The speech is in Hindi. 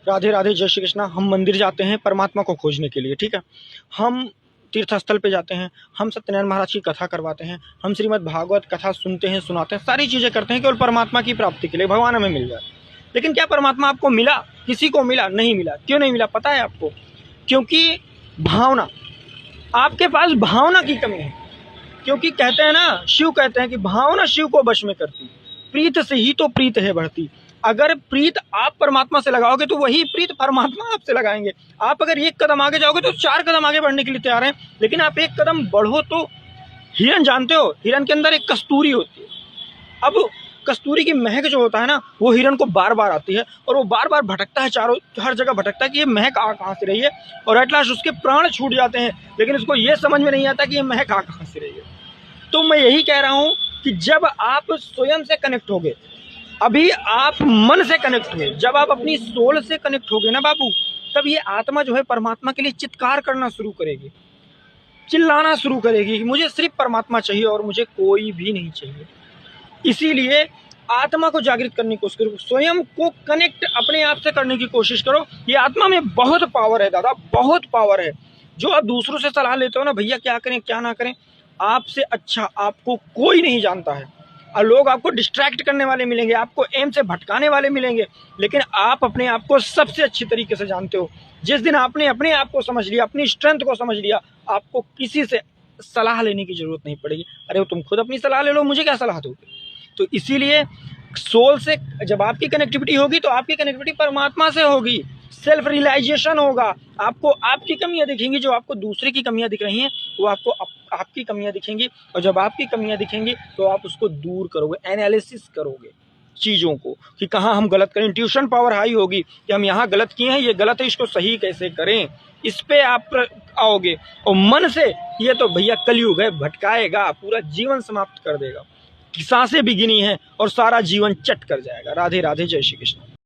राधे राधे, जय श्री कृष्णा। हम मंदिर जाते हैं परमात्मा को खोजने के लिए, ठीक है। हम तीर्थ स्थल पे जाते हैं, हम सत्यनारायण महाराज की कथा करवाते हैं, हम श्रीमद् भागवत कथा सुनते हैं, सुनाते हैं, सारी चीज़ें करते हैं केवल परमात्मा की प्राप्ति के लिए, भगवान हमें मिल जाए। लेकिन क्या परमात्मा आपको मिला? किसी को मिला? नहीं मिला। क्यों नहीं मिला पता है आपको? क्योंकि भावना, आपके पास भावना की कमी है। क्योंकि कहते हैं ना, शिव कहते हैं कि भावना शिव को वश में करती, प्रीत से ही तो प्रीत है बढ़ती। अगर प्रीत आप परमात्मा से लगाओगे तो वही प्रीत परमात्मा आपसे लगाएंगे। आप अगर एक कदम आगे जाओगे तो 4 कदम आगे बढ़ने के लिए तैयार हैं, लेकिन आप एक कदम बढ़ो तो हिरन जानते हो, हिरन के अंदर एक कस्तूरी होती है। अब कस्तूरी की महक जो होता है ना, वो हिरन को बार बार आती है और वो बार बार भटकता है, चारों हर जगह भटकता है कि ये महक आ कहाँ से रही है, और एट लास्ट उसके प्राण छूट जाते हैं, लेकिन उसको ये समझ में नहीं आता कि ये महक आ कहाँ से रही है। तो मैं यही कह रहा हूँ कि जब आप स्वयं से कनेक्ट होगे, अभी आप मन से कनेक्ट हुए, जब आप अपनी सोल से कनेक्ट होगे ना बाबू, तब ये आत्मा जो है परमात्मा के लिए चित्कार करना शुरू करेगी, चिल्लाना शुरू करेगी कि मुझे सिर्फ परमात्मा चाहिए और मुझे कोई भी नहीं चाहिए। इसीलिए आत्मा को जागृत करने की कोशिश करो, स्वयं को कनेक्ट अपने आप से करने की कोशिश करो। ये आत्मा में बहुत पावर है दादा, बहुत पावर है। जो आप दूसरों से सलाह लेते हो ना, भैया क्या करें क्या ना करें, आपसे अच्छा आपको कोई नहीं जानता है। और लोग आपको डिस्ट्रैक्ट करने वाले मिलेंगे, आपको एम से भटकाने वाले मिलेंगे, लेकिन आप अपने आप को सबसे अच्छी तरीके से जानते हो। जिस दिन आपने अपने आप को समझ लिया, अपनी स्ट्रेंथ को समझ लिया, आपको किसी से सलाह लेने की जरूरत नहीं पड़ेगी। अरे तुम खुद अपनी सलाह ले लो, मुझे क्या सलाह दोगे? तो इसीलिए सोल से जब आपकी कनेक्टिविटी होगी तो आपकी कनेक्टिविटी परमात्मा से होगी, सेल्फ रियलाइजेशन होगा। आपको आपकी कमियां दिखेंगी, जो आपको दूसरे की कमियां दिख रही हैं वो आपको आपकी कमियां दिखेंगी, और जब आपकी कमियां दिखेंगी तो आप उसको दूर करोगे, एनालिसिस करोगे चीज़ों को कि कहाँ हम गलत करें। ट्यूशन पावर हाई होगी कि हम यहाँ गलत किए हैं, ये गलत है, इसको सही कैसे करें, इस पे आप आओगे। और मन से ये तो भैया कलयुग है, भटकाएगा, पूरा जीवन समाप्त कर देगा। सांसें भी गिनी है और सारा जीवन चट कर जाएगा। राधे राधे, जय श्री कृष्ण।